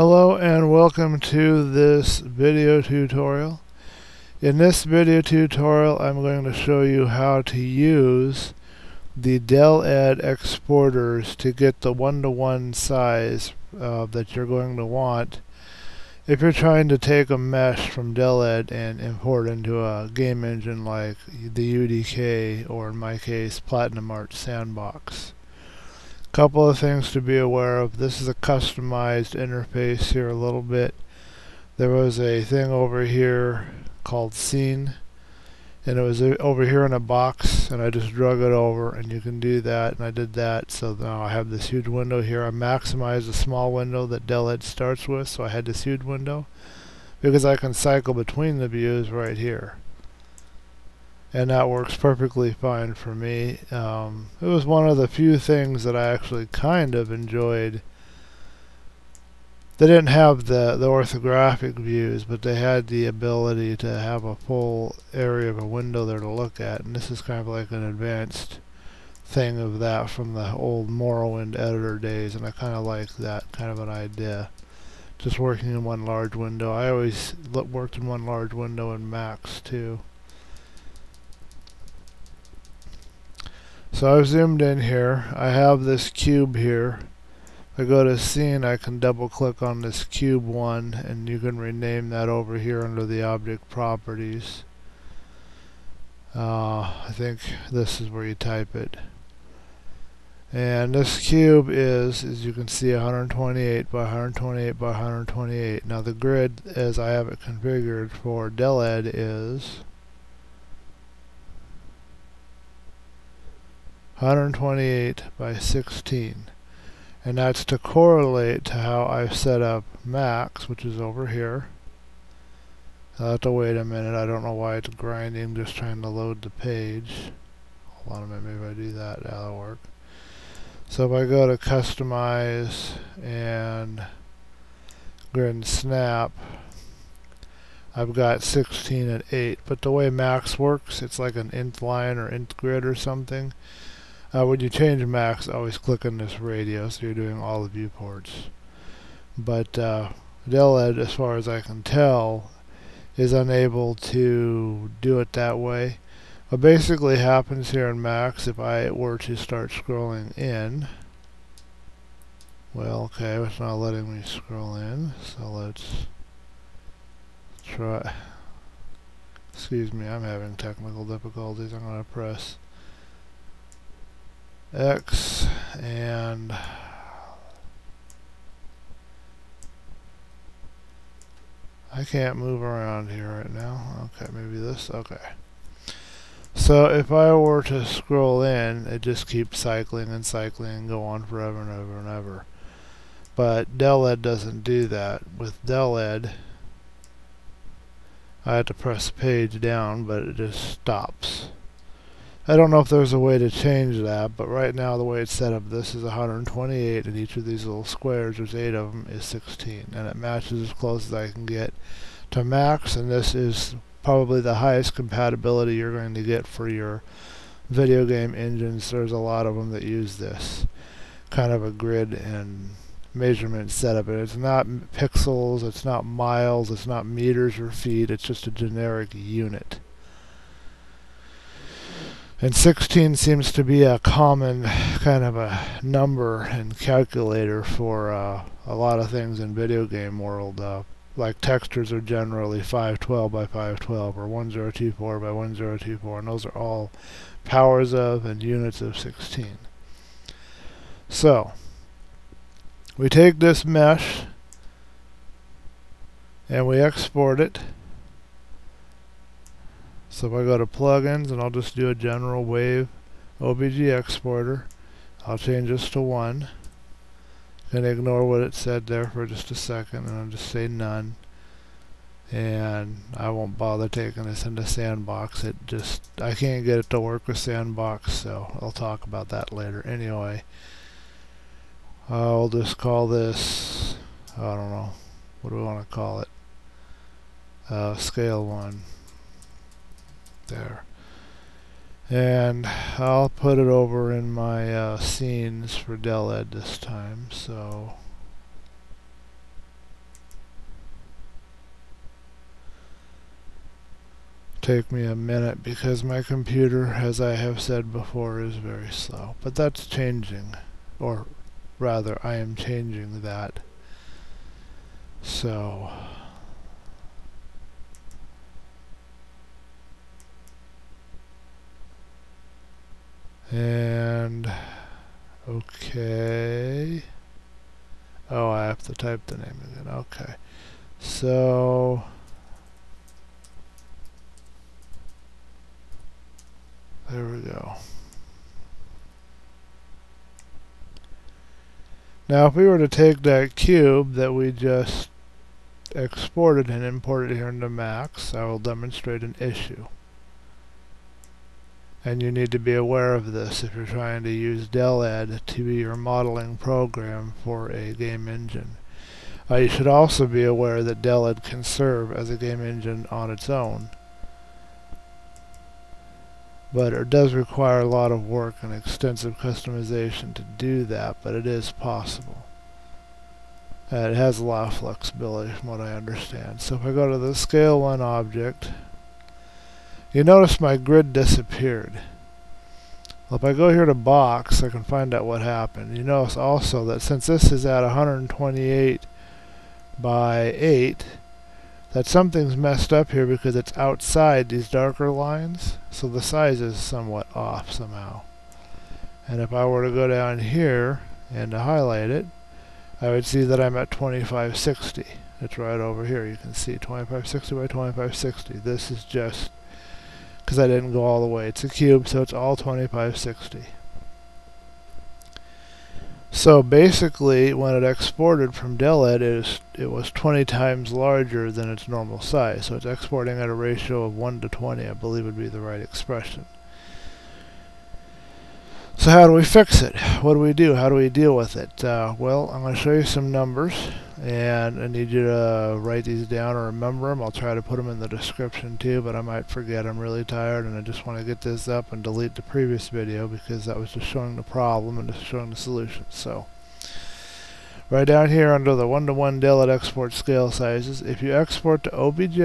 Hello and welcome to this video tutorial. In this video tutorial I'm going to show you how to use the DeleD exporters to get the one-to-one size that you're going to want if you're trying to take a mesh from DeleD and import into a game engine like the UDK, or in my case Platinum Art Sandbox. Couple of things to be aware of. This is a customized interface here a little bit. There was a thing over here called scene, and it was over here in a box, and I just drug it over, and you can do that, and I did that. So now I have this huge window here. I maximized the small window that DeleD starts with, so I had this huge window because I can cycle between the views right here, and that works perfectly fine for me. It was one of the few things that I actually kind of enjoyed. They didn't have the orthographic views, but they had the ability to have a full area of a window there to look at, and this is kind of like an advanced thing of that from the old Morrowind editor days, and I kind of like that kind of an idea. Just working in one large window. I always worked in one large window in Macs too. So I've zoomed in here. I have this cube here. If I go to scene, I can double click on this cube one, and you can rename that over here under the object properties. I think this is where you type it. And this cube is, as you can see, 128 by 128 by 128. Now the grid, as I have it configured for DeleD, is 128 by 16, and that's to correlate to how I've set up Max, which is over here. I'll have to wait a minute. I don't know why it's grinding, just trying to load the page. Hold on a minute, maybe if I do that, that'll work. So if I go to customize and grid and snap, I've got 16 and 8, but the way Max works, it's like an int line or int grid or something. When you change Max, always click on this radio, so you're doing all the viewports. But DeleD, as far as I can tell, is unable to do it that way. What basically happens here in Max, if I were to start scrolling in, well, okay, it's not letting me scroll in, so let's try. Excuse me, I'm having technical difficulties. I'm going to press X, and I can't move around here right now. Okay, maybe this. Okay. So if I were to scroll in, it just keeps cycling and cycling and go on forever and ever and ever. But DeleD doesn't do that. With DeleD, I have to press page down, but it just stops. I don't know if there's a way to change that, but right now the way it's set up, this is 128, and each of these little squares, there's 8 of them, is 16, and it matches as close as I can get to Max, and this is probably the highest compatibility you're going to get for your video game engines. There's a lot of them that use this kind of a grid and measurement setup, and it's not pixels, it's not miles, it's not meters or feet, it's just a generic unit. And 16 seems to be a common kind of a number and calculator for a lot of things in video game world. Like textures are generally 512 by 512 or 1024 by 1024, and those are all powers of and units of 16. So we take this mesh and we export it. So if I go to plugins, and I'll just do a general wave OBJ exporter, I'll change this to 1. And ignore what it said there for just a second, and I'll just say none. And I won't bother taking this into Sandbox. I can't get it to work with Sandbox, so I'll talk about that later. Anyway, I'll just call this, I don't know, what do we want to call it? Scale 1. There. And I'll put it over in my scenes for DeleD this time. So take me a minute because my computer, as I have said before, is very slow. But that's changing, or rather, I am changing that. So, and okay. Oh, I have to type the name again. Okay. So there we go. Now if we were to take that cube that we just exported and imported here into Max, I will demonstrate an issue. And you need to be aware of this if you're trying to use DeleD to be your modeling program for a game engine. You should also be aware that DeleD can serve as a game engine on its own. But it does require a lot of work and extensive customization to do that, but it is possible. It has a lot of flexibility from what I understand. So if I go to the Scale 1 object, you notice my grid disappeared. Well, if I go here to Box, I can find out what happened. You notice also that since this is at 128 by 8, that something's messed up here because it's outside these darker lines, so the size is somewhat off somehow. And if I were to go down here and to highlight it, I would see that I'm at 2560. It's right over here. You can see 2560 by 2560. This is just because I didn't go all the way. It's a cube, so it's all 2560. So basically, when it exported from DeleD, it was 20 times larger than its normal size. So it's exporting at a ratio of 1 to 20, I believe would be the right expression. So how do we fix it? What do we do? How do we deal with it? Well, I'm going to show you some numbers, and I need you to write these down or remember them. I'll try to put them in the description too, but I might forget. I'm really tired, and I just want to get this up and delete the previous video because that was just showing the problem and just showing the solution. So, right down here under the 1-to-1 DeleD export scale sizes, if you export to OBJ,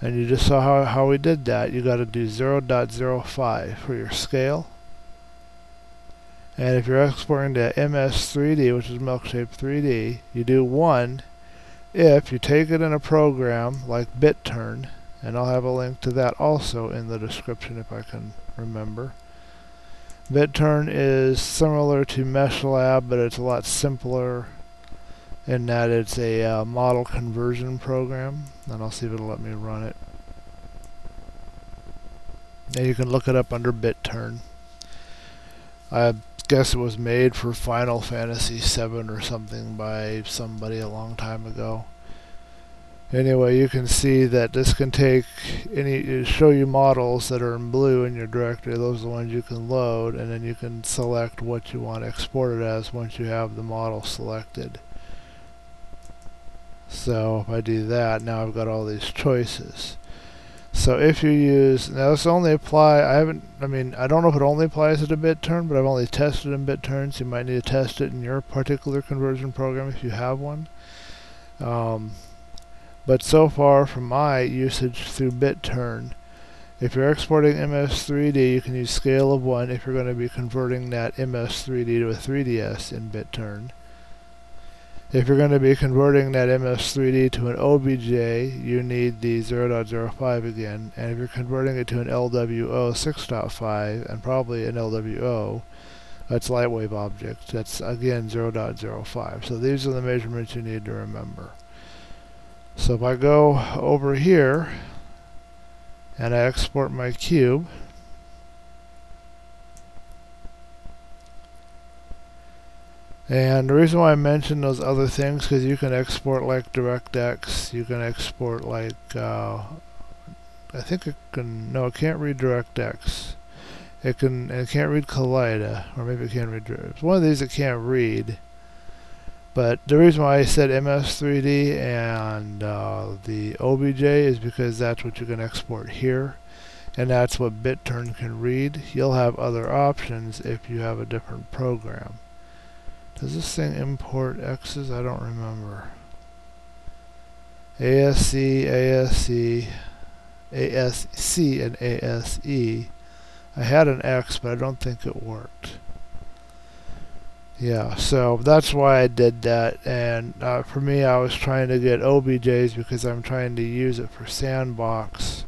and you just saw how we did that, you got to do 0.05 for your scale. And if you're exporting to MS3D, which is Milkshape 3D, you do 1 if you take it in a program like Biturn, and I'll have a link to that also in the description if I can remember. Biturn is similar to MeshLab, but it's a lot simpler in that it's a model conversion program, and I'll see if it'll let me run it. And you can look it up under Biturn. I guess it was made for Final Fantasy VII or something by somebody a long time ago. Anyway, you can see that this can take show you models that are in blue in your directory. Those are the ones you can load, and then you can select what you want exported as once you have the model selected. So if I do that, now I've got all these choices. So if you use, now this only apply, I don't know if it only applies to Biturn, but I've only tested in Biturn, so you might need to test it in your particular conversion program if you have one. But so far from my usage through Biturn, if you're exporting MS3D, you can use scale of 1 if you're going to be converting that MS3D to a 3DS in Biturn. If you're going to be converting that MS3D to an OBJ, you need the 0.05 again. And if you're converting it to an LWO 6.5, and probably an LWO, that's Lightwave object, that's again 0.05. So these are the measurements you need to remember. So if I go over here, and I export my cube, and the reason why I mentioned those other things, because you can export like DirectX, you can export like, I think it can, no, it can't read DirectX. It can't read Kaleida, or maybe it can read, it's one of these it can't read. But the reason why I said MS3D and the OBJ is because that's what you can export here, and that's what Biturn can read. You'll have other options if you have a different program. Does this thing import X's? I don't remember. ASC, ASC and ASE. I had an X, but I don't think it worked. Yeah, so that's why I did that, and for me I was trying to get OBJs because I'm trying to use it for Sandbox.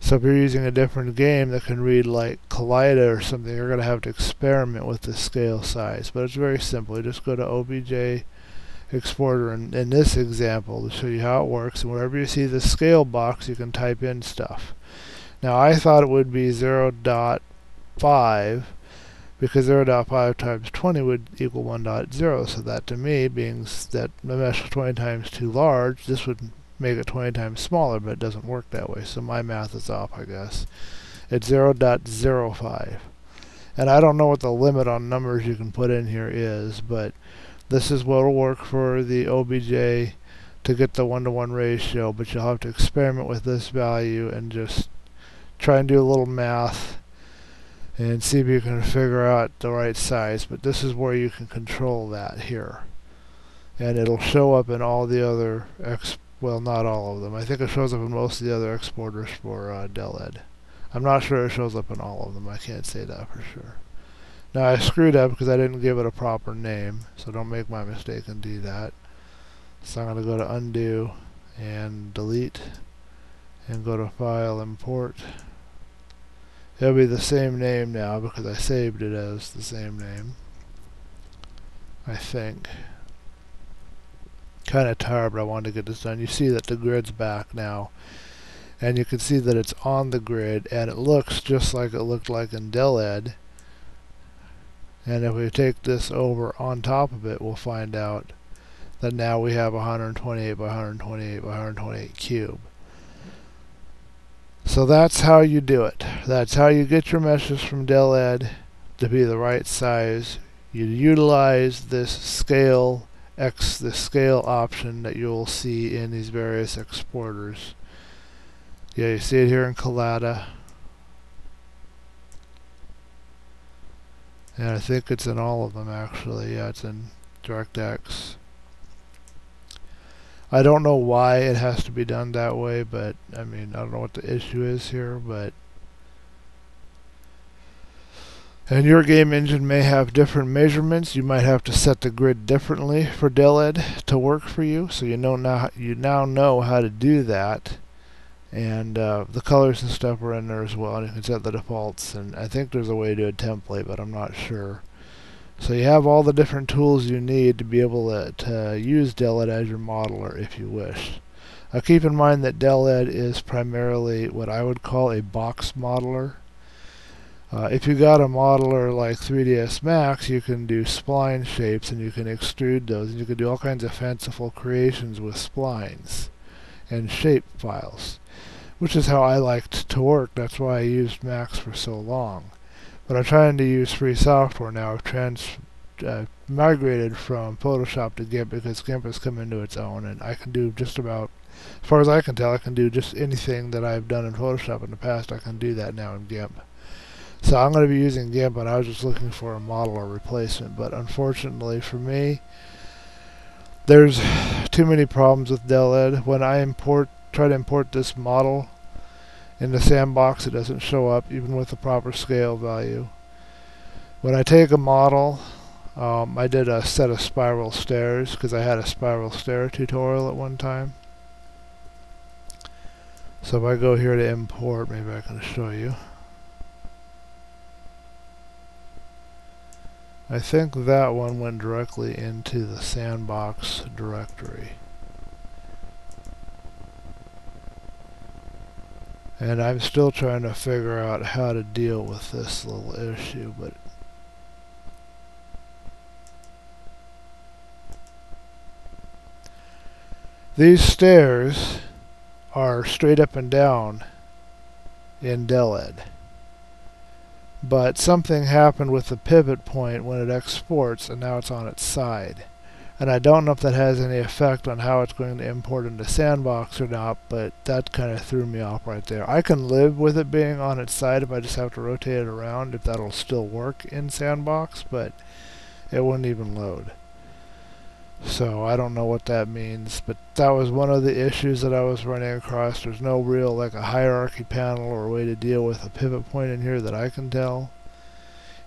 So if you're using a different game that can read like Kaleida or something, you're going to have to experiment with the scale size. But it's very simple. You just go to OBJ Exporter in this example to show you how it works, and wherever you see the scale box you can type in stuff. Now I thought it would be 0.5 because 0.5 times 20 would equal 1.0, so that to me, being that the mesh is 20 times too large, this would make it 20 times smaller, but it doesn't work that way, so my math is off, I guess. It's 0.05. And I don't know what the limit on numbers you can put in here is, but this is what will work for the OBJ to get the 1-to-1 ratio, but you'll have to experiment with this value and just try and do a little math and see if you can figure out the right size. But this is where you can control that here, and it'll show up in all the other well, not all of them. I think it shows up in most of the other exporters for DeleD. I'm not sure it shows up in all of them. I can't say that for sure. Now I screwed up because I didn't give it a proper name, so don't make my mistake and do that. So I'm going to go to Undo and Delete and go to File, Import. It'll be the same name now because I saved it as the same name, I think. Kind of tired, but I wanted to get this done. You see that the grid's back now, and you can see that it's on the grid, and it looks just like it looked like in DeleD. And if we take this over on top of it, we'll find out that now we have 128 by 128 by 128 cube. So that's how you do it. That's how you get your meshes from DeleD to be the right size. You utilize this scale option that you'll see in these various exporters. Yeah, you see it here in Kaleida. And I think it's in all of them actually. Yeah, it's in DirectX. I don't know why it has to be done that way, but I mean, I don't know what the issue is here, but and your game engine may have different measurements. You might have to set the grid differently for DeleD to work for you, so you now know how to do that. And the colors and stuff are in there as well, and you can set the defaults, and I think there's a way to do a template, but I'm not sure. So you have all the different tools you need to be able to use DeleD as your modeler if you wish. Keep in mind that DeleD is primarily what I would call a box modeler. If you got a modeler like 3ds Max, you can do spline shapes and you can extrude those, and you can do all kinds of fanciful creations with splines and shape files, which is how I liked to work. That's why I used Max for so long. But I'm trying to use free software now. I've migrated from Photoshop to GIMP because GIMP has come into its own, and I can do just about, as far as I can tell, I can do just anything that I've done in Photoshop in the past. I can do that now in GIMP. So I'm going to be using GIMP, and I was just looking for a modeler replacement. But unfortunately for me, there's too many problems with DeleD. When I try to import this model in the sandbox, it doesn't show up even with the proper scale value. When I take a model, I did a set of spiral stairs because I had a spiral stair tutorial at one time. So if I go here to import, maybe I can show you. I think that one went directly into the sandbox directory. And I'm still trying to figure out how to deal with this little issue, but these stairs are straight up and down in DeleD. But something happened with the pivot point when it exports, and now it's on its side. And I don't know if that has any effect on how it's going to import into Sandbox or not, but that kind of threw me off right there. I can live with it being on its side if I just have to rotate it around, if that'll still work in Sandbox, but it wouldn't even load. So I don't know what that means, but that was one of the issues that I was running across. There's no real like a hierarchy panel or way to deal with a pivot point in here that I can tell.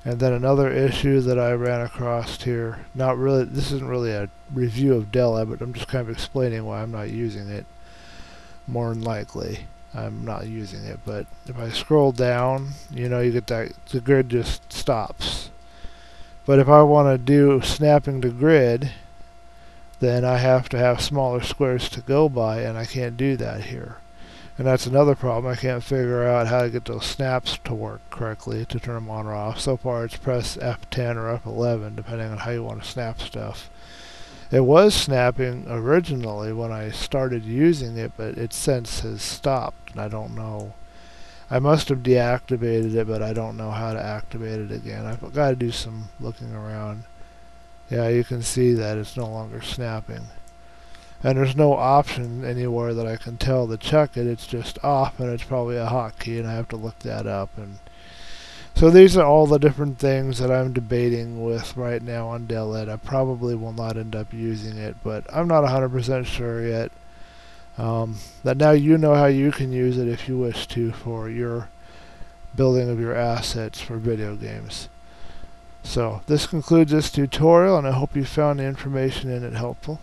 And then another issue that I ran across here, not really, this isn't really a review of DeleD, but I'm just kind of explaining why I'm not using it. More than likely, I'm not using it, but if I scroll down, you know, you get that, the grid just stops. But if I want to do snapping to grid, then I have to have smaller squares to go by, and I can't do that here. And that's another problem. I can't figure out how to get those snaps to work correctly to turn them on or off. So far it's press F10 or F11 depending on how you want to snap stuff. It was snapping originally when I started using it, but it since has stopped, and I don't know. I must have deactivated it, but I don't know how to activate it again. I've got to do some looking around. Yeah, you can see that it's no longer snapping. And there's no option anywhere that I can tell to check it. It's just off, and it's probably a hotkey, and I have to look that up. And so these are all the different things that I'm debating with right now on DeleD. I probably will not end up using it, but I'm not 100% sure yet. That now you know how you can use it if you wish to for your building of your assets for video games. So this concludes this tutorial, and I hope you found the information in it helpful.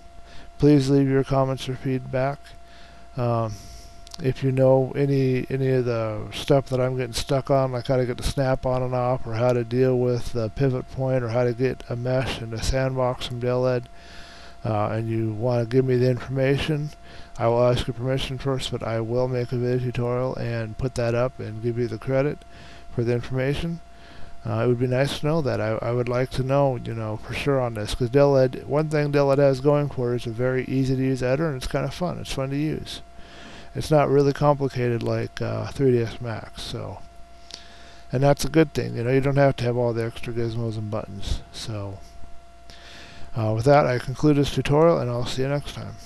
Please leave your comments or feedback. If you know any of the stuff that I'm getting stuck on, like how to get the snap on and off, or how to deal with the pivot point, or how to get a mesh and a sandbox from DeleD, and you want to give me the information, I will ask your permission first, but I will make a video tutorial and put that up and give you the credit for the information. It would be nice to know that. I would like to know, you know, for sure on this, because DeleD, one thing DeleD has going for it is a very easy to use editor, and it's kind of fun. It's fun to use. It's not really complicated like 3ds Max, so, and that's a good thing. You know, you don't have to have all the extra gizmos and buttons. So, with that, I conclude this tutorial, and I'll see you next time.